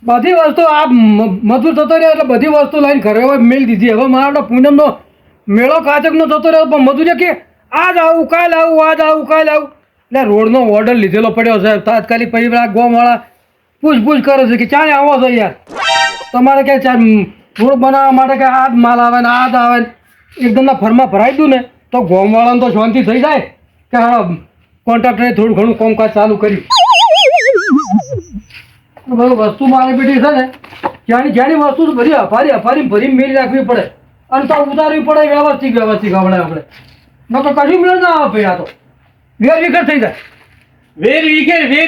બધી વસ્તુ આ મજૂર થતો રહ્યો એટલે બધી વસ્તુ લઈને ઘરે મેળ દીધી. હવે મારા પૂનમનો મેળો કાચકનો થતો રહ્યો પણ મજૂરે કે આજ આવું કાલ આવું આજ આવું કાલ આવું એટલે રોડનો ઓર્ડર લીધેલો પડ્યો સાહેબ. તાત્કાલિક પછી પેલા ગોમવાળા પૂછપૂછ કરે છે કે ચાલે આવો છો યાર, તમારે કે રોડ બનાવવા માટે કે આ જ માલ આવે ને આ જ આવે ને એકદમના ફરમાં ભરાઈ દઉં ને તો ગોમવાળાને તો શાંતિ થઈ જાય કે હા કોન્ટ્રાક્ટરે થોડું ઘણું કામકાજ ચાલુ કર્યું. બધું વસ્તુ મારી બેઠી છે ને જ્યાંની વસ્તુ તો બધી અફારી ભરી મેળી રાખવી પડે અને તો ઉતારવી પડે વ્યવસ્થિત આપણે નકર કશું મેળ ના આવે ભાઈ. આ તો વેર વિખેર થઈ જાય. વેર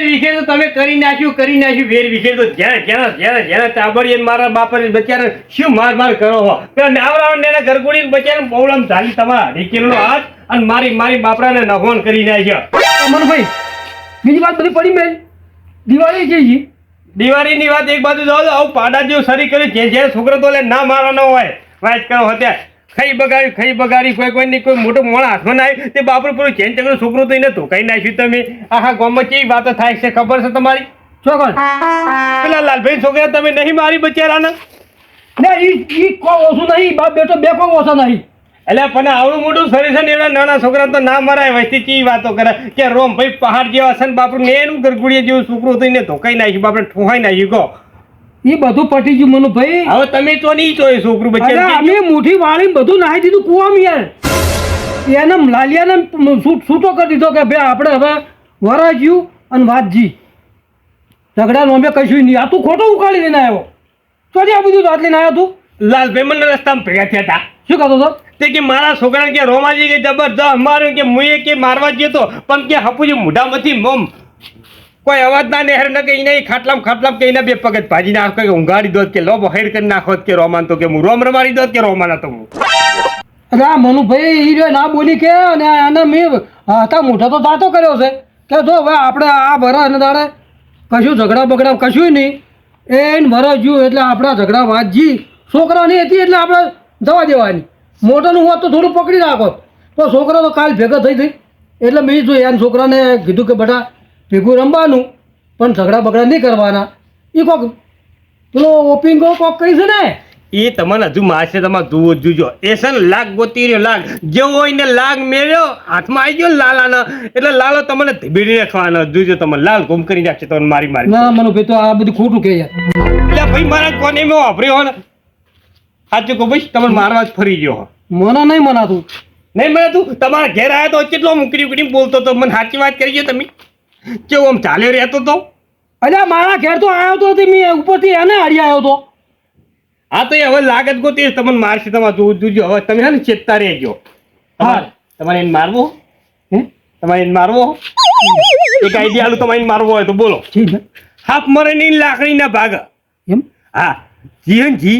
વિખેર તો તમે કરી નાખ્યું વેર વિખેર તો જેને ચાબડીએ મારા બાપાને બચારા શું માર કરો હો પેલા નાવરાવણ ને ઘરગુડી બચારા બહુળમ ઝાલી તમારા ઢીકેલો હાથ અને મારી બાપરાને નહોન કરી નાખ્યો. મનભાઈ બીજી વાત બધી પડી મેં દિવાળી જઈ દિવાળીની વાત એક બાજુ જાઓ તો આવું પાડા જેવું શરી કર્યું જે છોકરો તો લે ના મારવાનો હોય વાત કરો હતા ખાઈ બગાડી કોઈ મોટો મોણા હાથમાં ના આવ્યું તે બાપરું પૂરું ચેન ચકડું છોકરું તો એને ધોકાઈ નાખ્યું. તમે આખા ગામમાં કેવી વાતો થાય છે ખબર છે તમારી? ચોકન પેલા લાલભાઈ છોકરા તમે નહીં મારી બચારાને ને ઈ કો ઓછું નહીં બાપ બેટો બે કો ઓછા નહીં એટલે પણ આવડું મોટું શરીર છે ને એવડા નાના છોકરા તો ના મરાય વસ્તી કેવી વાતો કરે કે રોમ ભાઈ પહાડ જેવા છે ને બાપરું ને એનું ગરગુડિયા જેવું છોકરું હતું એને ધોકાઈ નાખ્યું બાપરે ઠોહાઈ નાખ્યું કહો એ બધું પટી ગયું મનુભાઈ. હવે તમે તો નહીં ચોય છોકરું બચ્ચા અમે મુઠ્ઠી વાળી બધું નાહી દીધું કુવામાં યાર. એને લાલિયાને છૂટો કરી દીધો કે ભાઈ આપણે હવે વરાજ્યું અને વાતજી ઝઘડા નો અમે કશું નહીં. આ તું ખોટો ઉકાળી લઈને આવ્યો ચોથી આ બધું વાત લઈને આવ્યો તું. લાલભાઈ મને રસ્તામાં ભેગા થયા હતા શું કહેતો હતો તે કે મારા છોકરાને કે રોમાજી કે જબરદસ્ત માર્યું કે મુએ કે મારવા જતો પણ કે હપુજી મોઢામાંથી મમ કોઈ અવાજ ના નહેર ન કઈ નહીં ખાટલામ કહીને બે પગત ભાજી નાખ કે ઊંઘાડી દોત કે લો બહેર કરી નાખો કે રોમાન તો કે હું રોમ રમાડી દોત કે રોમાન હતો હું. અરે આ મનુભાઈ એ ના બોલી કે અને આને મેં હતા મોઢા તો દાંતો કર્યો છે કે જો હવે આપણે આ ભરા અને દાડે કશું ઝઘડા બગડા કશું નહીં એને ભરા જ્યું એટલે આપણા ઝઘડા વાંચજી છોકરાની હતી એટલે આપણે જવા દેવાની. મોટાનું હોત તો થોડું પકડી રાખો તો છોકરા તો કાલ ભેગા થઈ એટલે મેં જો એને છોકરાને કીધું કે બેટા ભેગું રમવાનું પણ ઝઘડા બગડા નહીં કરવાના. એ કોક પેલો ઓપિંગો કોક કરી છે ને એ તમને હજુ મારશે તમારે જુઓ જુજો એ છે ને લાગ ગોતી રહ્યો લાગ જેવો હોય ને લાગ મેળ્યો હાથમાં આવી ગયો લાલાનો એટલે લાલો તમને ધીબીડી રાખવાનો જુજો તમે લાલ ગુમ કરી નાખશે તમને મારી ના મનુભાઈ તો આ બધું ખોટું કહે યાર. એટલે ભાઈ મારા કોને મેં વાપર્યો હો ને સાચું કહું ભાઈ તમે મારવા જ ફરી ગયો હો. મને નહીં મનાતું નહીં મનાતું તમારા ઘેર આવ્યો તો કેટલો ઉકડી બોલતો હતો મને સાચી વાત કરી તમે કેવું આમ ચાલ્યો રહેતો તો અલ્યા મારા ઘેર તો આવ્યો તો મેં ઉપરથી એને હારી આવ્યો તો. હા તો એ હવે લાગત ગોતી તમને મારશે તમારે જોજો હવે તમે છે ને ચેતતા રહેજો. હા તમારે એને મારવો તમારે એને મારવો એક આઈડિયા આલું તમારે એને મારવો હોય તો બોલો. હાફ મરે નહીં લાકડીના ભાગ એમ હા જી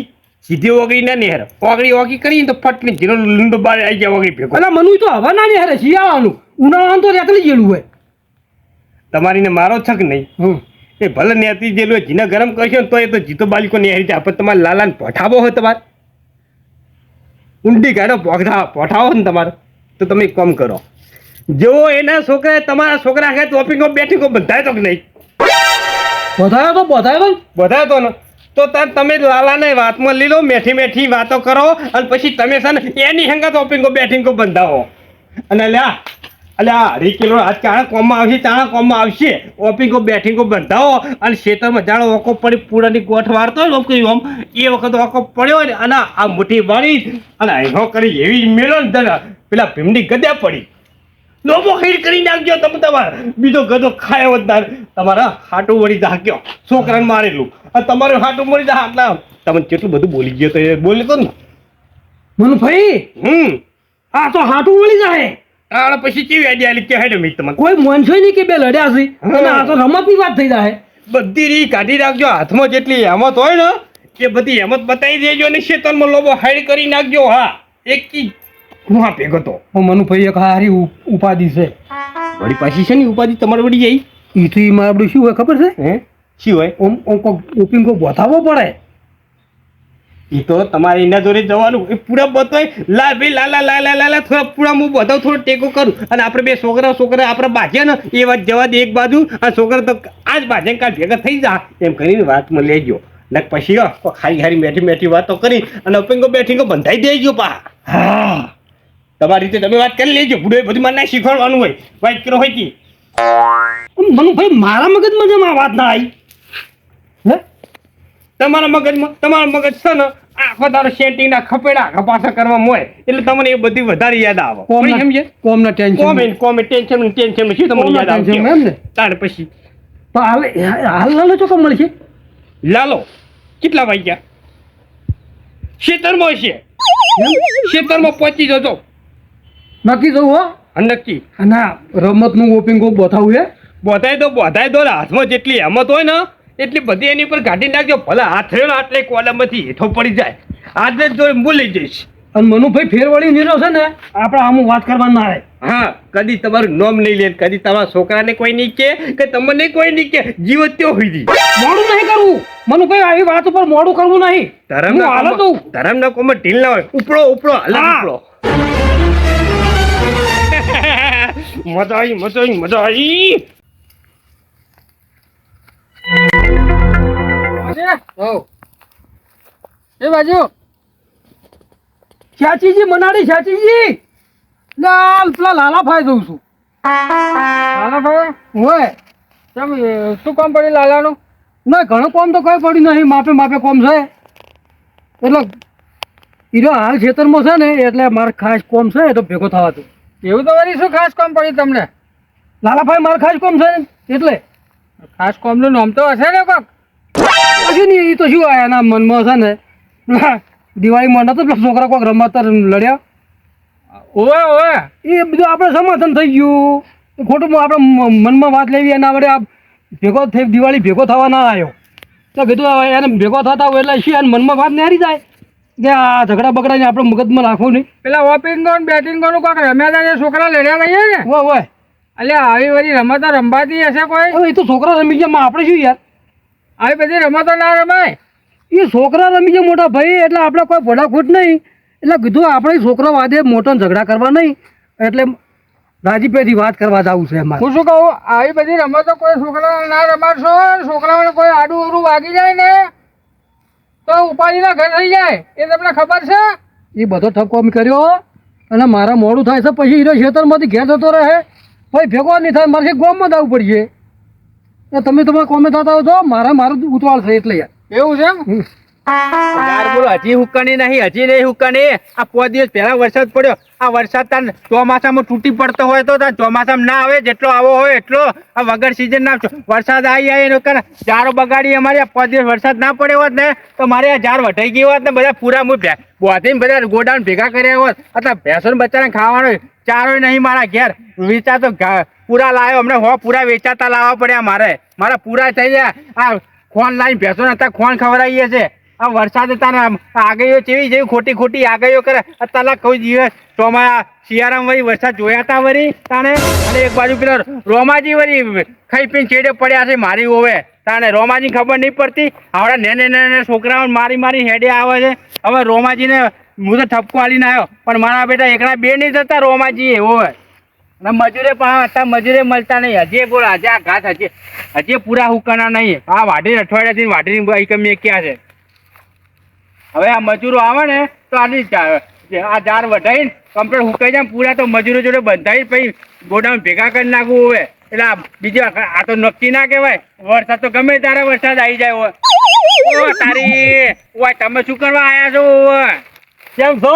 સીધી ઓગળી ના નેહર ઓગળી કરીને તો ફટને જીરો લૂંડો બાર આવી જાય ઓગળી ભેગો. અલા મનુ તો હવા ના નેહરે શિયાળાનું ઉનાળાનું તો રેકલી ગયેલું હોય. તમારીને મારો છક નહીં એ ભલે નેતી જેલું હોય જીને ગરમ કરશો ને તો એ તો જીતો બાલિકો નેહરી જાય પણ તમારે લાલાને પઠાવો હોય તમારે ઊંડી કાઢો પઠાવો ને તમારે તો તમે એક કામ કરો જો એના છોકરા તમારા છોકરા છે ટોપિંગો બેઠીકો બધાય તો નહીં બધાય તો ને તો તમે લાલાને વાતમાં લીધો મેઠી વાતો કરો અને પછી તમે છે ને એની હંગા ટોપિંગો બેઠીકો બંધાવો અને લ્યા અલ્યા 2 કિલો આજ ચાણા કોમમાં આવશે ઓપિંગો બેઠીકો બંધાવો અને ખેતરમાં જાણો ઓકો પડી પૂરાની ગોઠ વાળતો હોય આમ એ વખત ઓકો પડ્યો ને અને આ મુઠ્ઠી વાળી અને અહીંનો કરી એવી મેળો ને પેલા ભીમની ગદ્યા પડી લોબો ખીર કરી નાખજો તમે તમારે બીજો ગધો ખાયો જ ના તમારા હાટું વળી જાગ્યો છોકરાને મારેલું અને તમારું હાટું મળી જા આટલા તમે કેટલું બધું બોલી ગયો તો એ બોલી તો ને મનુભાઈ આ તો હાટું વળી જાય પછી કેવી આઈડિયા લીધી હેડે મેં તમને કોઈ મનસો નહીં કે બે લડ્યા છે અને આ તો રમતની વાત થઈ જાય. બધી રી કાઢી રાખજો હાથમાં જેટલી હેમત હોય ને એ બધી હેમત બતાવી દેજો અને શેતનમાં લોબો હાઈડ કરી નાખજો. હા એક કી હું હા ભેગો તો મનુભાઈ એક હારી ઉપાધિ છે વળી પાછી છે ને ઉપાધિ તમારે વળી જાય એ તો એમાં આપણે શું હોય ખબર છે શું હોય ઓપિંગ કો બતાવવો પડે એ તો તમારે એના જોડે જવાનું એ પૂરા બતાય લા ભાઈ લાલા થોડા પૂરા હું બતાવ થોડો ટેકો કરું અને આપણે બે છોકરા આપણે બાજ્યા ને એ વાત જવા દે એક બાજુ આ છોકરા તો આજ બાજે કાલ ભેગા થઈ જા એમ કરીને વાતમાં લેજો ને પછી ખારી ખારી મેઠી મેઠી વાતો કરી અને ઓપિંગો બેઠીંગો બંધાઈ દેજો પા. હા તમારી રીતે તમે વાત કરી લેજો. બુડે બધું મને ના શીખવાડવાનું હોય. વાત કરો હોય કી મનુભાઈ મારા મગજમાં જેમ આ વાત ના આવી હે તમારા મગજ છે ને આખો તારો સેટિંગ ના ખપેડા ખપાસા કરવામાં હોય એટલે તમને એ બધી વધારે યાદ આવે. સમજે? કોમના ટેન્શન કોમે ટેન્શન શું તમને યાદ આવે એમ ને તાર પછી તો હાલ લાલો ચોક્કસ મળશે લાલો કેટલા વાગ્યા ખેતરમાં છે ખેતરમાં પહોંચી જજો નક્કી જવું હો નક્કી. અને રમતનું ઓપિંગ કોક બતાવું હે બધાય દો હાથમાં જેટલી હેમત હોય ને એટલી બધી એની પર કાઢી નાખજો. ભલે હાથ થયો ને આટલે કોલમમાંથી હેઠો પડી જાય આજે જ જોઈ ભૂલી જઈશ. અને મનુભાઈ ફેરવળી નીરો છે ને આપણે આમ વાત કરવા ના આવે. હા કદી તમારું નામ નહીં લે કદી તમારા છોકરાને કોઈ નહીં કે તમને કોઈ નહીં કે જીવત ત્યો હોય જી. મોડું નહીં કરવું મનુભાઈ આવી વાત ઉપર મોડું કરવું નહીં. ધર્મના કોમમાં ઢીલ ના હોય. ઉપડો હાલ ઉપડો. મજા આવી. એ બાજુ ચાચીજી મનાડી ચાચીજી લાલ પેલા લાલાભાઈ દઉં છું. લાલાભાઈ હોય કેમ શું કામ પડ્યું લાલાનું? ના ઘણું કામ તો કઈ પડ્યું નહીં માપે માપે કામ છે એટલે હીરો હાલ ખેતરમાં છે ને એટલે મારે ખાસ કામ છે તો ભેગો થવા દો. એવું તો વળી શું ખાસ કામ પડ્યું તમને? લાલાભાઈ મારે ખાસ કામ છે ને એટલે ખાસ કામનું નામ તો હશે ને કોક હજી નહીં. એ તો શું એના મનમાં છે ને દિવાળીમાં નતો પેલા છોકરા કોઈક રમતા લડ્યા ઓવે એ બધું આપણે સમાધાન થઈ ગયું. ખોટું આપણે મનમાં વાત લેવી એના વડે આ ભેગો થઈ દિવાળી ભેગો થવા ના આવ્યો તો કીધું એને ભેગો થતા હોય એટલે શું એને મનમાં વાત ને હારી જાય કે આ ઝઘડા બગડાને આપણે મગજમાં રાખવું નહીં. પેલા ઓપિંગો બેટિંગોનું કોઈક રમ્યા હતા છોકરા લડ્યા ગઈએ ને હોય એટલે આવી બધી રમતો રમવાતી હશે કોઈ? એ તો છોકરા રમી ગયા આપણે શું યાર આવી બધી રમતો ના રમાય. એ છોકરા રમી ગયા મોટા ભાઈ એટલે આપણે કોઈ ભડાખૂટ નહીં એટલે કીધું આપણે છોકરા વાદે મોટો ઝઘડા કરવા નહીં એટલે રાજીપેથી વાત કરવા જવું છે અમારે. હું શું કહું આવી બધી રમતો કોઈ છોકરા ના રમાડશો છોકરાઓને કોઈ આડું અવડું વાગી જાય ને તો ઉપાધિના ઘર થઈ જાય એ તમને ખબર છે? એ બધો ઠપકો કર્યો અને મારા મોડું થાય છે પછી હીરો ખેતરમાંથી ઘેર જતો રહે ભાઈ ભેગો નહીં થાય મારે ગોમમાં જવું પડશે. તમે તમારા કોમે થતા હો છો મારું ઉતવાળ છે એટલે યાર એવું છે એમ? બોલો હજી હુક્કાની નહીં હુક્કાની. આ 5 દિવસ પહેલા વરસાદ પડ્યો. આ વરસાદ તાર ચોમાસામાં તૂટી પડતો હોય તો તાર ચોમાસામાં ના આવે જેટલો આવો હોય એટલો. આ વગર સિઝન ના વરસાદ આવી ઝાડો બગાડી અમારે 5 દિવસ વરસાદ ના પડ્યો હોત ને તો મારે આ ઝાડ વટાઈ ગયું હોત ને બધા પૂરા બોધીને બધા ગોડાઉન ભેગા કર્યા હોત. અત્યારે ભેંસો બચારાને ખાવાનો ચારો નહીં મારા ઘેર વેચા તો પૂરા લાવ્યો હમણાં પૂરા વેચાતા લાવવા પડ્યા મારા પૂરા થઈ ગયા. આ ખોન લાવીને ભેંસો અત્યારે ખોન ખવડાવીએ છે. આ વરસાદ તારા આગળીઓ ચેવી જેવી ખોટી આગળીઓ કરે અત્યારે કોઈ દિવસ શિયાળામાં વળી વરસાદ જોયા હતા વળી તાણે અને એક બાજુ પેલા રોમાજી વળી ખાઈ પીને છેડે પડ્યા છે મારી હોવે તાણે રોમાજી ખબર નહીં પડતી. આવડા નેને છોકરાઓ મારી હેડે આવે છે. હવે રોમાજીને હું તો ઠપકો હાલીને આવ્યો પણ મારા બેટા એકલા બે નહીં જતા રોમાજી હોવે અને મજૂરે પણ અત્યારે મજૂરે મળતા નહીં. હજી બોલ આજે આ ઘાસ હજી પૂરા હુકાના નહીં. આ વાઢી અઠવાડિયાથી વાઢીની મેં ક્યાં છે. હવે આ મજૂરો આવે ને તો આની આ ઝાડ વઢાઈને કમ્પ્લીટ હુકાઈ જાય પૂરા તો મજૂરો જોડે બંધાઈ પછી ગોડાઉન ભેગા કરી નાખવું હોય એટલે આ બીજા આ તો નક્કી ના કહેવાય. વરસાદ તો ગમે ત્યારે વરસાદ આવી જાય હોય તારી ઓય તમે શું કરવા આવ્યા છો? કેમ છો?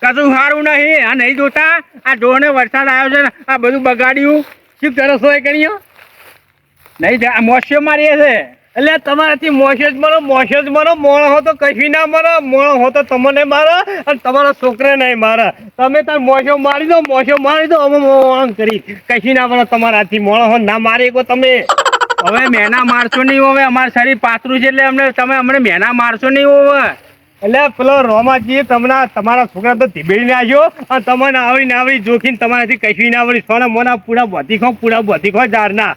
કશું સારું નહીં. આ નહીં જોતા આ જોને વરસાદ આવ્યો છે ને આ બધું બગાડ્યું. શું કરો છો એ કર્યો નહીં મોસ્યો મારીએ છે એટલે તમારાથી મોશ જ મરો મોણો હો તો કશું ના મરો મોણો હો તો તમને મારો અને તમારા છોકરા નહીં મારા. તમે તાર મોશો મારી દો અમે મોણ કરી કશું ના મરો તમારાથી મોણો હો ના મારી કો તમે. હવે મહેના મારશો નહીં હવે અમારું શરીર પાતળું છે એટલે તમે અમને મહેના મારશો નહીં હવે. એટલે પેલો રોમાજી તમારા છોકરા તો ધીબેડી નાખ્યો અને તમને આવડી જોખીને તમારાથી કશું ના આવડી સોના મોના પૂરા બોધી ખો ઝાડના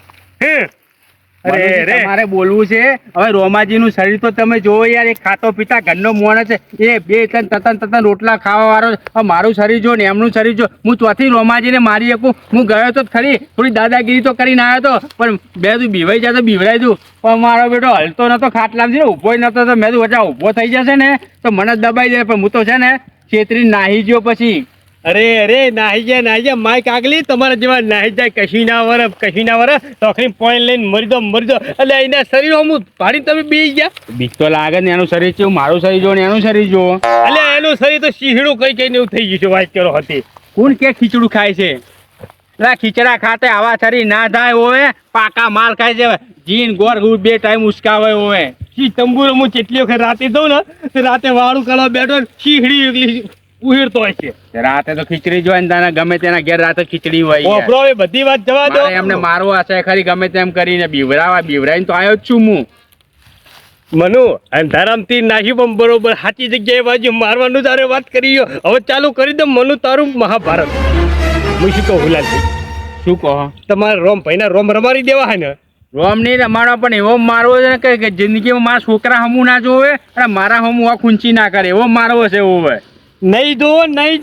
મનુજી, રે. તમારે બોલવું છે હવે. રોમાજીનું શરીર તો તમે જોવો યાર, એ ખાતો પીતા ઘરનો મોણ છે, એ બે તતન રોટલા ખાવા વાળો છે. હવે મારું શરીર જો ને એમનું શરીર જો, હું ચોથી રોમાજીને મારી શકું? હું ગયો તો ખરી, થોડી દાદાગીરી તો કરીને આવ્યો તો, પણ બે તું બીવાઈ જાય તો બીવડાઈ દઉં. પણ મારો બેટો હલતો નતો ખાટલામાંથી ને, ઊભો નતો, તો મેં વચ્ચા ઊભો થઈ જશે ને તો મને દબાઈ દે. પણ હું તો છે ને છેતરી નાહી ગયો પછી. અરે નાહી જાય માઈક આગલી તમારા જેવા નાહી જાય કશી ના વર તોખરી પોઈન્ટ લઈને મરી દો એટલે એના શરીર હું ભારી તમે બેસી ગયા. બીક તો લાગે ને, એનું શરીર છે, મારું શરીર જો ને એનું શરીર જો. એટલે એનું શરીર તો શીહડું કઈ એવું થઈ ગયું છે. વાત કરો હતી કોણ કે ખીચડું ખાય છે? એટલે ખીચડા ખાતે આવા શરીર ના થાય હોય, પાકા માલ ખાય છે, જીન ગોર બે ટાઈમ ઉસકાવે હોય. શી તંબુરો હું કેટલી વખત રાતે દઉં ને તો રાતે વાળું કરવા બેઠો શીહડી એકલી ઉહેડતો હોય છે. રાતે તો ખીચડી જોઈ ને તને ગમે તેના ઘેર રાતે ખીચડી હોય યાર. ઓપરો એ બધી વાત જવા દો. મારે એમને મારવા હશે ખરી ગમે તેમ કરીને, બીવરાઈને તો આવ્યો જ છું હું. મનુ અંધારામથી નાહી પણ બરોબર સાચી જગ્યાએ બાજુ મારવાનું તારે વાત કરી ગયો. હવે ચાલુ કરી દો મનુ તારું મહાભારત. હું શું કહું હુલાલભાઈ, શું કહો? તમારે રોમ ભાઈના રોમ રમાડી દેવા હે ને? રોમ નહીં રમાડવા, પણ એવો મારવો છે ને કે જિંદગીમાં મારા છોકરા હમું ના જોવે અને મારા હમું આ ખૂંચી ના કરે, એવો મારવો છે એવો હોય. નહીં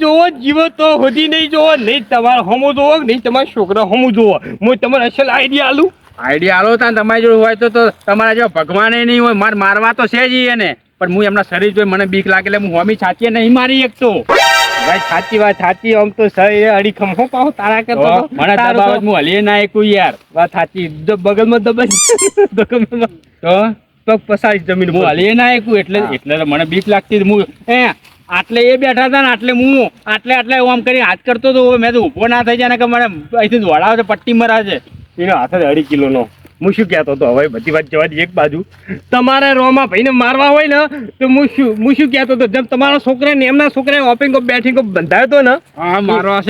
જોવો જીવો તો સુધી નહીં જોવો, નહીં તમારે હમું જોવો, નહીં તમારા છોકરા હમું જોવો. હું તમારે અસલ આઈડિયા આલું. આઈડિયા આલો તા તમારી જોડે હોય તો તમારા જેવા ભગવાને નહીં હોય. મારે મારવા તો છે જ એને, પણ હું એમના શરીર જોઈ મને બીક લાગે એટલે હું હોમી છાતીએ નહીં મારી શકતો. ભાઈ સાચી વાત સાચી. આમ તો શરીર અડીખમ હો પાહો તારા કરતો તો મને દબાવત હું હલીએ ના એકું યાર. વાત સાચી. બગલમાં દબાઈ તો પગ પસારી જમીન હું હલીએ ના એકું એટલે તો મને બીક લાગતી હતી. હું આટલે એ બેઠા હતા ને આટલે હું આટલે આમ કરી હાથ કરતો હતો. મેં તો ઊભો ના થઈ જાય ને કે મને અહીંથી દોડાવે છે, પટ્ટી મરાવે છે. એનો હાથ 2.5 કિલોનો. હું શું કહેતો હતો, હવે બધી વાત જવા દે એક બાજુ. તમારે રોમા ભાઈને મારવા હોય ને તો હું શું કહેતો હતો, જેમ તમારા છોકરા ને એમના છોકરાએ ઓપિંગો બેઠીંગો બંધાયો હતો ને. હા મારવા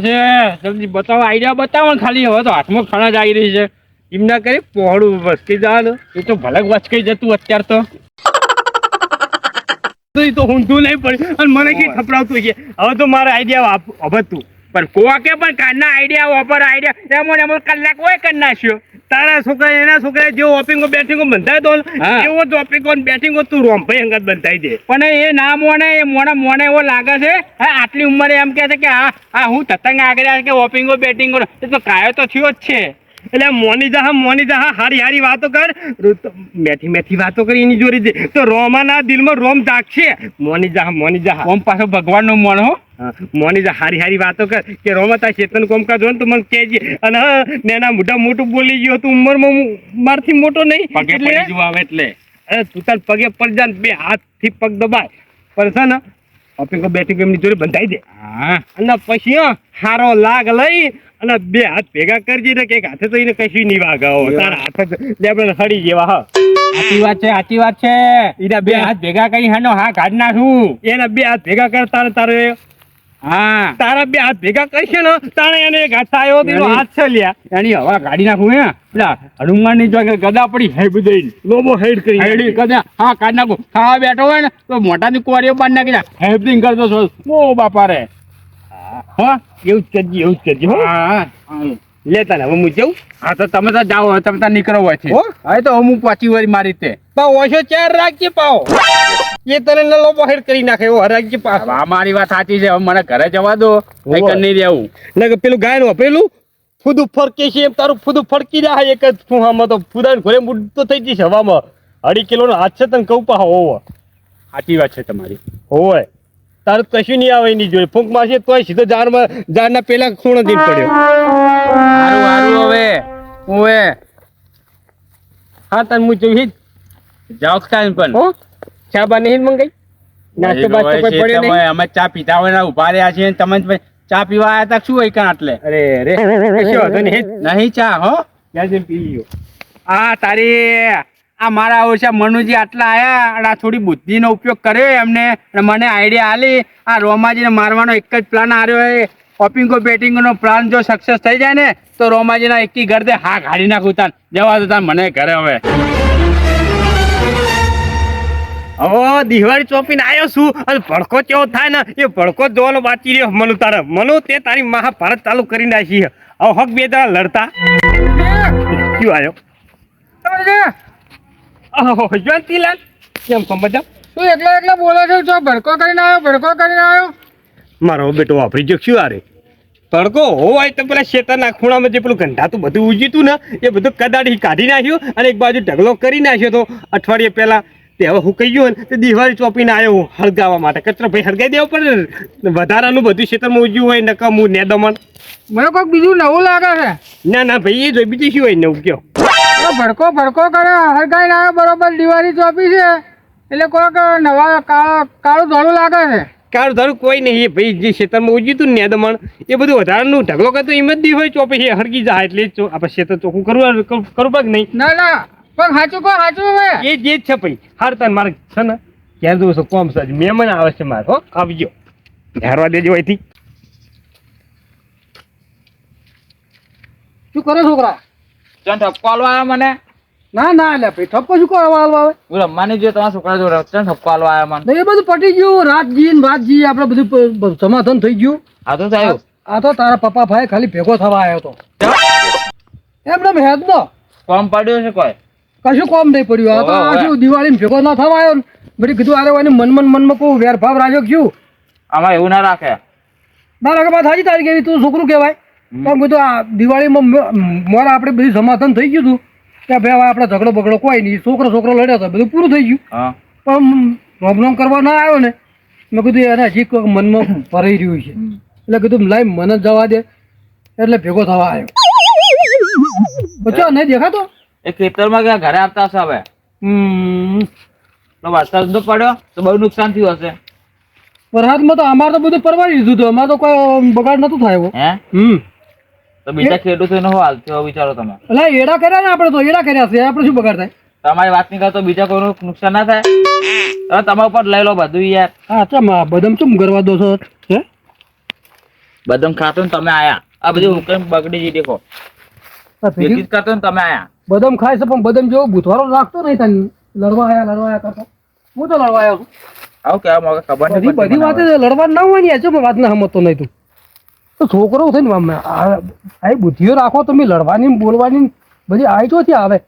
છે જલ્દી બતાવો, આઈડિયા બતાવો ને ખાલી. હવે તો હાથમાં ખણ જ આવી રહી છે. એમ ના કરી પહોળું વસકી જવાનું. એ તો ભલે વચકાઈ જતું અત્યારે તો. તો ઊંધું નહીં પડ્યું અને મને કઈ થપડાવતું છે. હવે તો મારે આઈડિયા અભતું પણ કોકે પણ કારના આઈડિયા વાપર આઈડિયા એમ કલાક હોય કરી નાખ્યો. તારા છોકરા એના છોકરા જેવો ઓપિંગો બેઠીંગો બંધાય તો એવો જ ઓપિંગો બેઠીંગો તું રોમભાઈ અંગત બંધાઈ દે. પણ એ ના મોને, એ મોને એવો લાગે છે. હા આટલી ઉંમરે એમ કે છે કે હા હું તતંગ આગળ કે ઓપિંગો બેટિંગો, એ તો કાયો તો થયો જ છે. એટલે મોની જા હારી વાતો કર, મેઠી વાતો કરી એની જોડી દે તો રોમાના દિલમાં રોમ જાગશે. મોની જા ઓમ પાછો ભગવાનનો મોણ હો. મોની જા હારી વાતો કર કે રોમા તા ચેતન કોમકા જો ને તો મને કહેજે. અને નેના મોટું બોલી ગયો તું ઉંમરમાં મારથી મોટો નહીં પગે પડી જવા આવે એટલે. અરે તું તાર પગે પડ જા, બે હાથથી પગ દબાય પણ છે ને ઓપિંગો બેટિંગ એમની જોડે બંધાઈ દે. હા અને પછી હારો લાગ લઈ અને બે હાથ ભેગા કરજે ને કે હાથે તો એને કશું નહીં વાગાવો. તારા હાથ લેબડે સડી જેવા. હા સાચી વાત છે. એના બે હાથ ભેગા કરી હાનો હા કાઢ નાખું. એના બે હાથ ભેગા કરતા તારે હા તારા બે હાથ ભેગા કરશે ને તારે એને એક હાથ આવ્યો તેનો હાથ છે લ્યા. એની હવા કાઢી નાખું. હે પેલા હનુમાન ની જો ગદા પડી હે બધી લોબો હેડ કરી હેડી કદા હા કાઢ નાખું. ખાવા બેઠો હોય ને તો મોટાની કુવારીઓ બાંધ નાખી દે. હેલ્પિંગ કરતો છો ઓ બાપા રે. હા એવું જ કરજે હો. હા લેતા ને હવે હું જઉં. હા તો તમે તો જાઓ, તમે તો નીકળો હોય છે. હો? હવે તો હું પાછી વળી મારી રીતે પાવ ઓછો ચાર રાખજે પાવ. એ તને લોબો હેડ કરી નાખે એવો રાખજે પાવ. આ મારી વાત સાચી છે. હવે મને ઘરે જવા દો, કઈ કર નહીં રહેવું. ને પેલું ગાયનું વાપરેલું ફૂદું ફરકે છે એમ તારું ફૂદું ફરકી જાય. એક જ ફૂહામાં તો ફૂદા ઘરે મૂડતો થઈ જઈશ હવામાં. 2.5 કિલોનો હાથ છે તને કહું પા હોવો. સાચી વાત છે તમારી. હોય તારું કશું નહીં આવે એની જોડે ફૂંક મારશે તોય સીધો ઝાડના પેલા ખૂણો જઈને પડ્યો. સારું હવે હું હા તને હું જોઈ જાઓ કાંઈ પણ હો ચા બા નહીં મંગાઈ નાસ્તો બાસ્તો કોઈ પડ્યો નહીં. અમે ચા પીતા હોય ને ઉભા રહ્યા છીએ. તમે ચા પીવા આવ્યા હતા શું હોય કાં આટલે? અરે કશો વાંધો નહીં ચા હો ત્યાં જઈને પી લ્યો. આ તારી આ મારા ઓછા મનુજી આટલા આયા અને આ થોડી બુદ્ધિનો ઉપયોગ કર્યો એમને અને મને આઈડિયા આલી. આ રોમાજીને મારવાનો એક જ પ્લાન આવ્યો. ઓપિંગો બેટિંગનો પ્લાન જો સક્સેસ થઈ જાય ને તો રોમાજીના એકી ઘર દે હા કાઢી નાખું. તાન જવા દો તાન મને ઘરે. હવે દિવાળી ચોપીને આવ્યો છું અને ભડકો કેવો થાય ને એ ભડકો જોવાનો બાકી રહ્યો. મનુ તારે મનુ તે તારી મહાભારત ચાલુ કરી નાખી. હવે હક બે દાડા લડતા ક્યું આવ્યો જયંતીલાલ કેમ છો મજા? તું એકલા બોલે છે જો ભડકો કરીને આવ્યો મારો બેટો વાપરી જો શું આરે તડકો હોય તો પેલા શેતાના ખૂણામાં જે પેલું ગંધાતું બધું ઉજીતું ને એ બધું કદાડી કાઢી નાખ્યું અને એક બાજુ ઢગલો કરી નાખ્યો તો અઠવાડિયે પહેલા તે હવે હું કહી ગયો ને તે દિવાળી ચોપીને આવ્યો હું હળગાવવા માટે કચરો ભાઈ હળગાઈ દેવો પડે ને વધારાનું બધું ખેતરમાં ઉજ્યું હોય નકમ હું ને દમણ મને કોઈક બીજું નવું લાગે છે ના ભાઈ એ જોઈ બીજું શું હોય નવું કયો ભડકો કરે હરગાઈને આવ્યો બરોબર દિવાળી ચોપી છે એટલે કોઈક નવા કાળું ધોળું લાગે છે કાળું ધારું કોઈ નહીં ભાઈ જે ખેતરમાં ઉજ્યું ને દમણ એ બધું વધારાનું ઢગલો કરતો એમ જ દી હોય ચોપી છે હળગી જાય એટલે આપણે ખેતર ચોખ્ખું કરવું પગ નહીં ના પણ સાચું હવે એ જ છે ભાઈ હાર તાર મારે છે ને ક્યારે જોઉં છું કોમ સજ મહેમાન આવે છે મારે હો આવજો ધારવા દેજો અહીંથી શું કરે છોકરા? ચણ ઠપકો આલવા આવ્યા મને ના એટલે ભાઈ ઠપકો શું કરવા હાલવા આવે? હું રમવાની જોઈએ તમારા છોકરા જો ચણ ઠપકો આલવા આવ્યા મને એ બધું પટી ગયું રાતજી આપણે બધું સમાધાન થઈ ગયું. આ તો થયું આ તો તારા પપ્પા ભાઈ ખાલી ભેગો થવા આવ્યો હતો એમને હેદ નો કોમ પડ્યો છે કોઈ કશું કોમ નહીં પડ્યું. આ તો આ શું દિવાળી ભેગો ના થવા આવ્યો ને બધી કીધું અરે એની મનમાં કોઈ વેરભાવ રાખ્યો શું આમાં એવું ના રાખે ના રાખે વાત હાજી તારી કેવી તું છોકરું કહેવાય પણ કીધું આ દિવાળીમાં મારા આપણે બધી સમાધાન થઈ ગયું હતું કે ભાઈ આપણે ઝઘડો બગડો કોઈ નહીં છોકરો લડ્યો હતો બધું પૂરું થઈ ગયું પણ રોમ કરવા ના આવ્યો ને મેં કીધું એને હજી કોઈક મનમાં ભરાઈ રહ્યું છે એટલે કીધું લાઈ મને જવા દે એટલે ભેગો થવા આવ્યો પછી નહીં દેખાતો એ ખેતરમાં ક્યાં ઘરે આવતા હશે હવે વરસાદ તો પડ્યો તો બહુ નુકસાન થયું હશે વરસાદમાં તો અમારે તો બધું પરવારી દીધું હતું અમારે તો કોઈ બગાડ નતું થાય હે તો બીજા ખેડૂતોનો શું હાલ થયો વિચારો તમે એટલે એડા કર્યા ને આપણે તો એડા કર્યા છે આપણે શું બગાડ થાય તમારી વાત નહીં તો બીજા કોઈનું નુકસાન ના થાય હવે તમારા ઉપર લઈ લો બધું યાર હા ચમ બદામ ચમ કરવા દો છો હે બદામ ખાતો ને તમે આયા આ બધી ઉકેલ બગડી ગઈ દેખો ભેગી જ કરતો ને તમે આયા બદામ ખાય છે પણ બદામ જેવો ભૂતવારો રાખતો નહીં તને લડવા આયા કરતો હું તો લડવા આવ્યો છું આવું કેવા મને ખબર નહીં બધી વાત લડવા ના હોય ને ચમ વાત ના સમજતો નહીં તું તો છોકરો છે ને આ બુદ્ધિઓ રાખો તમે લડવાની બોલવાની બધી આઈટોથી આવે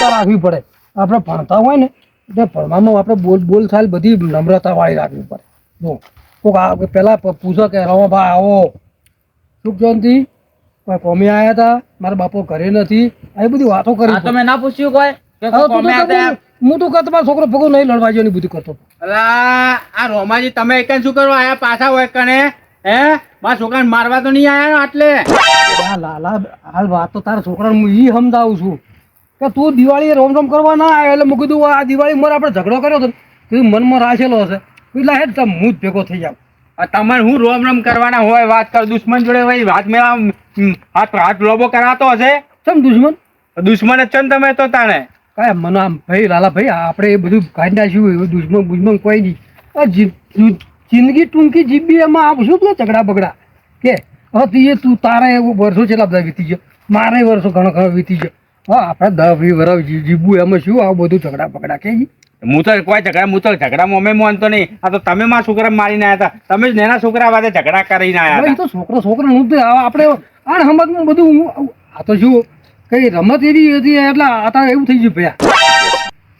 રાખવી પડે આપણે ભણતા હોય ને એટલે ભણવામાં આપણે બોલ ચાલ બધી નમ્રતા વાળી રાખવી પડે જો કોઈક પેલા પૂછો કે રમાભા આવો સુખ જયંતિ કોઈ કોમી આવ્યા હતા મારા બાપો ઘરે નથી આ બધી વાતો કરી તમે ના પૂછ્યું કોઈ હું તો કહું તમારો છોકરો ભગો નહીં લડવા જેવું બધું કરતો આ રોમાજી તમે એક શું કરવા આયા પાછા હોય કને હે મારા છોકરાને મારવા તો નહીં આયા આટલે લાલા હાલ વાત તો તારા છોકરાને હું ઈ સમજાવું છું કે તું દિવાળી રોમ કરવા ના આવ્યો એટલે મેં કીધું આ દિવાળી મારે આપણે ઝઘડો કર્યો હતો કીધું મનમાં રાખેલો હશે એટલે હેડ તમે હું જ ભેગો થઈ જાઉં તમારે હું રોમ કરવાના હોય વાત કર દુશ્મન જોડે ભાઈ વાત મેળા હાથ લોબો કરાતો હશે ચમ દુશ્મન જ છો ને તમે તો તાણે કાંઈ મને આમ ભાઈ લાલા ભાઈ આપણે એ બધું કાઢી નાખ્યું એવું દુશ્મન કોઈ નહીં આ જિંદગી ટૂંકી જીબી એમાં આવશું ને ઝઘડા બગડા કે હવે તું તારે એવું વર્ષો છેલ્લા બધા વીતી ગયો મારે વર્ષો ઘણો વીતી ગયો હા આપણે 10-20 વર્ષ જીવવું એમાં શું આવું બધું ઝઘડા બગડા કે હું તો કોઈ ઝઘડામાં અમે માનતો નહીં આ તો તમે મારા છોકરા મારીને આવ્યા હતા તમે જ નાના છોકરા વાદે ઝઘડા કરીને આવ્યા તો છોકરો હું તો આપણે આ રમતમાં બધું આ તો શું કઈ રમત એવી હતી એટલે આ એવું થઈ ગયું ભયા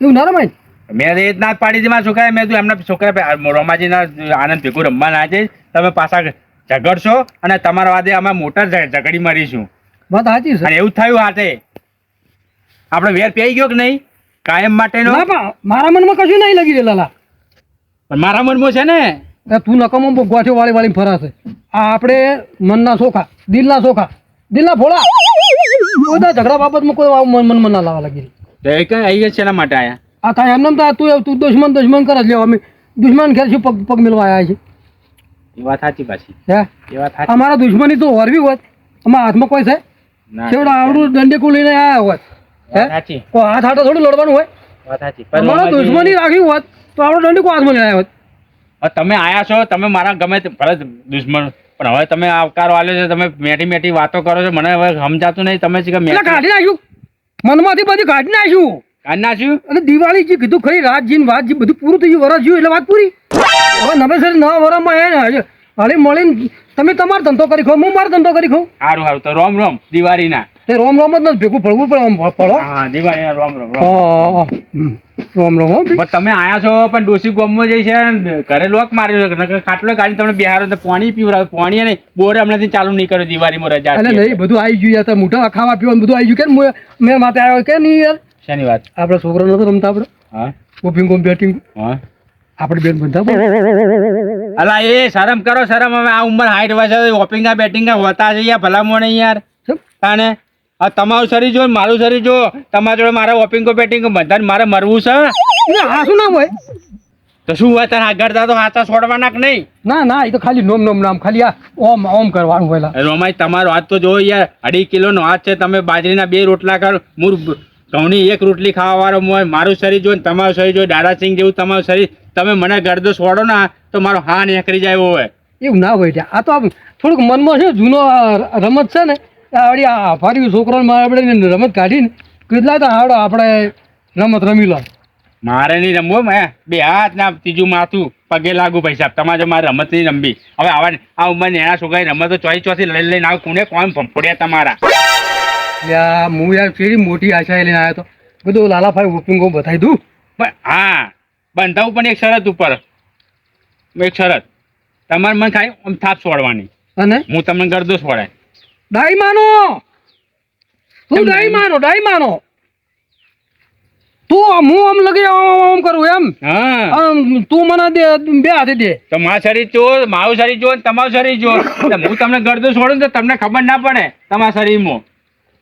એવું ના રમાય મેં એ જ ના પાડી હતી મારા છોકરા મેં એમના છોકરા રોમાજીના આનંદ ભેગું રમવા ના છે તમે પાછા ઝઘડશો અને તમારા વાદે અમે મોટા ઝઘડી મારીશું વાત સાચી છે એવું થયું હાથે આપણે વેર પેઈ ગયો કે નહીં કાયમ માટેનો મારા મનમાં કશું નહીં લગી રહેલા પણ મારા મનમાં છે ને તું નકમો ગોઠ્યો વાળી ફરાશે આ આપણે મનના સોખા દિલના ભોળા બધા ઝઘડા બાબતમાં કોઈ મનમાં ના લાવવા લાગી આવી શેના માટે આયા આ થાય એમને તું દુશ્મન કરે લે અમે દુશ્મન ઘેર શું પગ મિલવા આવ્યા છે એ વાત સાચી પાછી હે એ વાત સાચી અમારા દુશ્મની તો વરવી હોત અમારા હાથમાં કોઈ છે છેવડા આવડું દંડેકું લઈને આવ્યા હોત સાચી કોઈ હાથ હાથે થોડું લડવાનું હોય વાત સાચી અમારા દુશ્મની રાખી હોત તો આપણું દંડેકું હાથમાં લઈને આવ્યા હોત તમે આયા છો તમે મારા ગમે તે ભલે દુશ્મન પણ હવે તમે આવકારો આલ્યો છે તમે મેટી વાતો કરો છો મને હવે સમજાતું નહીં તમે કાઢી નાખ્યું મનમાંથી બધી કાઢી નાખ્યું અને દિવાળી જે કીધું ખરી રાતજી વાતજી બધું પૂરું થઈ ગયું વરસ એટલે વાત પૂરી હવે નવેસર નવા વરમાં એ હળી મળીને તમે તમારો ધંધો કરી ખાઓ હું મારો ધંધો કરી ખાઉં સારું તો રોમ દિવાળીના તે રોમ રોમ જ નથી ભેગું પડવું પડે આમ પડો હા દિવાળી રામ રામ રામ. હા, રોમ રોમ હો ભઈ. પણ તમે આયા છો પણ ડોસી ગોમમાં જઈ છે ને ઘરે લોક માર્યો છે નકર ખાટલો ગાડી તમને બિહારો તો પાણી પીવડાવે પાણી નહીં બોર હમણાંથી ચાલુ નહીં કર્યો દિવાળીમાં રજા અલે હતી નહીં બધું આવી ગયું યાર મોટા ખાવા પીવાનું બધું આવી ગયું કે મેં માથે આવ્યો કે નહીં યાર શેની વાત આપડે છોકરો નતો રમતા આપડે હા કોપિંગ કોમ બેટિંગ હા આપણે બેન બનતા અલા એ શરમ કરો શરમ હવે આ ઉંમર હાઈટ વર્ષ ઓપિંગા બેટિંગા હોતા છે યાર ભલા મોણે યાર તાને આ તમારું શરીર જો ને મારું શરીર જો તમારા જોડે મારે ઓપિંગો બેટિંગ બધાને મારે મરવું છે હા શું નામ હોય તો શું હોય તારે આગળ તો હાથા છોડવાના કે નહીં ના ના એ તો ખાલી નોમ નોમ નામ ખાલી આ ઓમ ઓમ કરવાનું હોય રોમાઈ તમારો હાથ તો જો યાર 2.5 કિલોનો હાથ છે તમે બાજરીના 2 રોટલા કરો મૂળ ઘઉંની 1 રોટલી ખાવા વાળો હોય મારું શરીર જો ને તમારું શરીર જો દાદાસિંહ જેવું તમારું શરીર તમે મને ગરદો છોડો ના તો મારો હા નીકળી જાય એવો હોય એવું ના હોય ત્યાં આ તો આમ થોડુંક મનમાં છે જૂનો રમત છે ને આવડી આ ફારી છોકરાને આપણે રમત કાઢીને કેટલા તો આવડો આપણે રમત રમી લો મારે નહીં રમવું મેં 2 હાથ ના ત્રીજું માથું પગે લાગુ ભાઈ સાહેબ તમારે મારે રમત નહીં રમવી હવે આવા આ ઉંમર નેના છોકરાની રમતો ચોથી લઈ લઈને આવ કોને કોણ ફોડ્યા તમારા યા હું યાર કેવી મોટી આશા લઈને આવ્યો તો બધું લાલાભાઈ ઓપિંગો બતાવી દઉં પણ હા બંધાવું પણ એક શરત ઉપર એક શરત તમારે મને ખાલી આમ થાપ છોડવાની અને હું તમને ગરદો છોડાય ડાઈ માનો તું ડાઈ માનો તું હું આમ લગી આમ કરું એમ હા આમ તું મને દે બે હાથે દે તો મારું શરીર જો મારું શરીર જો ને તમારું શરીર જો તો હું તમને ગરદો છોડું ને તો તમને ખબર ના પડે તમારા શરીરમાં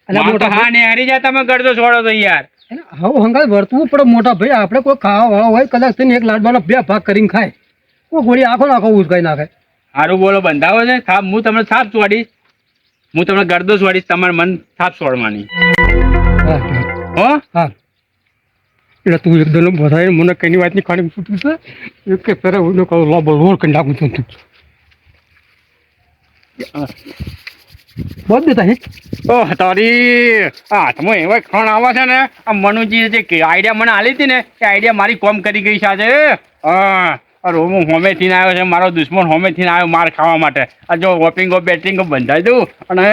અલા મારું તો મોટા હા ને હારી જાય તમે ગરદો છોડો તો યાર હવે હંગાત વર્તવું પડે મોટા ભાઈ આપણે કોઈ ખાવા વાળો હોય કદાચ તેને એક લાડવાનો 2 ભાગ કરીને ખાય કોઈ ગોળી આખો નાખો ઉચકાઈ નાખે સારું બોલો બંધાવો છે થાપ હું તમને થાપ છોડીશ હું તમને ગરદો છોડીશ તમારે મન થાપ છોડવાની હા હો હા એટલે તું એકદમ વધારે મને કઈની વાતની ખાણી છૂટ્યું છે એક કે પેરે હું કહું લોબો રોડ કરી નાખું છું તું બોલ દેતા હે ઓહ તારી હાથમાં એવા ખણ આવે છે ને આ મનુજી જે આઈડિયા મને આલી હતી ને એ આઈડિયા મારી કોમ કરી ગઈ છે આજે હા અરે હું હોમેથી આવ્યો છે મારો દુશ્મન હોમેથી આવ્યો માર ખાવા માટે આ જો વોપિંગો બેટિંગો બંધાઈ દઉં અને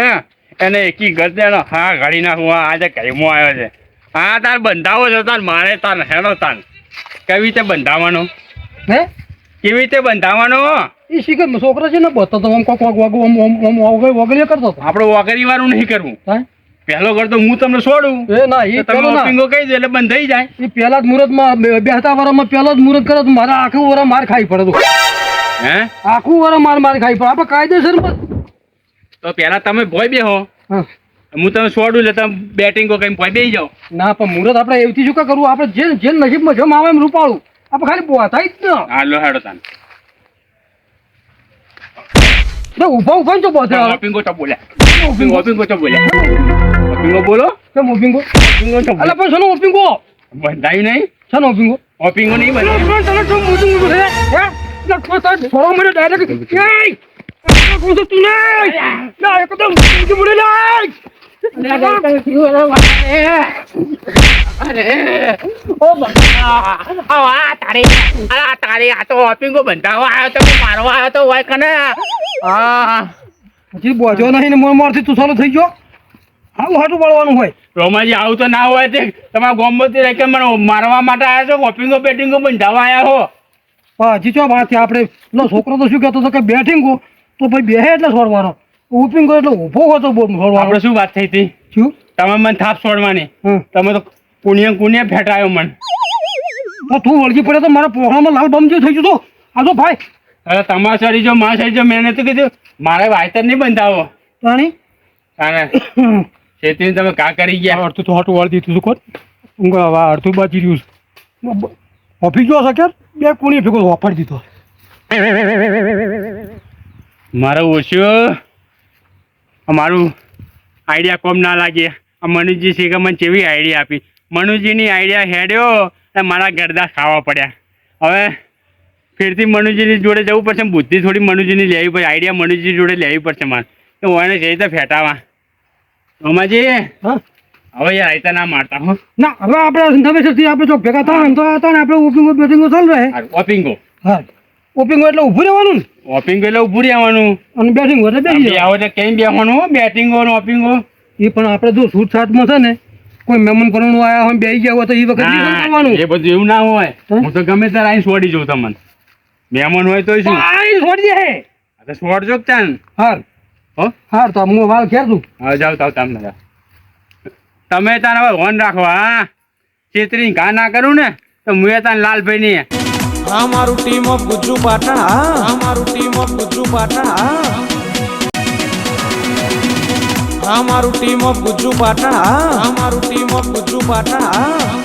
એને એકી ગરદે હા ઘડી નાખું આજે કઈમો આવ્યો છે હા તાર બંધાવો છો તાર મારે તાર હેનો તાર કેવી રીતે બંધાવાનો હે કેવી રીતે બંધાવાનો એ શીખે છોકરો છે ને બતો આમ કોક વાગો આમ વગળીએ કરતો હતો આપણે વગરી વાળું નહીં કરવું હા પહેલો કરતો હું તમને છોડું એ ના એ તો તમે પેલો ના વોપિંગો કહી દો એટલે બંધ થઈ જાય એ પહેલા જ મુહૂર્તમાં બેસતા વારમાં પહેલો જ મુહૂર્ત કરે તો મારા આખું વરા માર ખાઈ પડે તો હે આખું વરા માર ખાઈ પડે આપણે કાયદેસર તો પહેલા તમે ભોય બેહો હા હું તમે છોડું એટલે તમે બેટિંગો કઈ ભોય બેસી જાઓ ના પણ મુહૂર્ત આપણે એવથી શું કા કરવું આપણે જે નસીબમાં જમ આવે એમ રૂપાળું આપણે ખાલી બોથાય જ ને હા લો હેડો તાન ઉભા ઉભા છો બોથે વોપિંગો તો બોલ્યા વોપિંગો તો બોલ્યા વોપિંગો બોલો કેમ ઓપિંગો વોપિંગો તો અલા પણ શેનો ઓપિંગો બંધાયું નહીં શેનો ઓપિંગો વોપિંગો નહીં બંધાયું તને તો મોટું હે હે થોડો મને ડાયરેક્ટ એય કોણ તું નહીં ના એકદમ મોટું મુડે લાય ઓ બા તારે આ તો વોપિંગો બંધાવા આવ્યો તો મારવા આવ્યો તો હોય કને હા હજી બોજો નહીં ને મોરથી તું ચાલુ થઈ ગયો આવું હાટું પાડવાનું હોય રોમાજી આવું તો ના હોય તે તમારા ગોમતી રહી કે મને મારવા માટે આવ્યા છો વોપિંગો બેટિંગો બંધાવા આવ્યા હો હા જીચો વાત છે આપણે પેલો છોકરો તો શું કહેતો હતો કે બેટિંગો તો ભાઈ બેહે એટલે છોડવાનો ઉપીંગો એટલે ઊભો હતો છોડવાનો આપણે શું વાત થઈ હતી શું તમે મને થાપ છોડવાની હમ તમે તો કુણિયા ફેટાયો મન તો તું વળગી પડે તો મારા પોખડામાં લાલ બમ જેવું થઈ ગયું તો આ તો ભાઈ અરે તમારા શરીર જો મારા શરીર જો મેં તો કીધું મારે વાયતર નહીં બંધાવો તાણી અને ખેતી તમે કા કરી ગયા અડધું તો હાટું વાળી દીધું કોણ ઊંઘ અડધું બાજી રહ્યું છે ઓફિસ ગયો છે બે કુણી ભેગો વાપરી દીધો મારો ઓછું મારું આઈડિયા કોમ ના લાગે આ મનુજી છે કે મને કેવી આઈડિયા આપી મનુજીની આઈડિયા હેડ્યો અને મારા ગરદા ખાવા પડ્યા હવે ફેરથી મનુજીની જોડે જવું પડશે બુદ્ધિ થોડી મનુજીની લેવી પડશે આઈડિયા મનુજી જોડે લેવી પડશે મારે તો હું એને જઈ રીતે ફેટાવા રોમાજી હા હવે યાર આઈતા ના મારતા હો ના હવે આપણે નવેસરથી આપણે જો ભેગા થાય ને તો આપણે ઓપિંગો બેટિંગો ચાલુ રહે ઓપિંગો હા ઓપિંગો એટલે ઊભું રહેવાનું ને ઓપિંગો એટલે ઊભું રહેવાનું અને બેટિંગ એટલે બેસી આવો એટલે કેમ બેસવાનું બેટિંગો ને ઓપિંગો એ પણ આપણે જો સૂટ સાતમાં છે ને કોઈ મહેમાન પરણું આયા હોય બેસી ગયા હોય તો એ વખત ઈ પણ કરવાનું. એ બધું એવું ના હોય. હે? હું તો ગમે ત્યારે આઈને છોડી જઉં તમને. મહેમાન હોય તો શું? આ ઈ છોડી દે હે. આ તો છોડજો જ ત્યાં. હાર હો? હાર તો હું વાલ ઘેર દઉં. હા જાઓ તાવ તમે જાઓ. તમે તાર હવે હોન રાખો હા. ચેતરી ઘા ના કરું ને તો મુએ તાર લાલભાઈ ની અમારું ટીમ ઓફ ગુજ્જુ પાટણ અમારું ટીમ ઓફ ગુજ્જુ પાટણ અમારું ટીમ ઓફ ગુજ્જુ પાટણ અમારું ટીમ ઓફ ગુજ્જુ પાટણ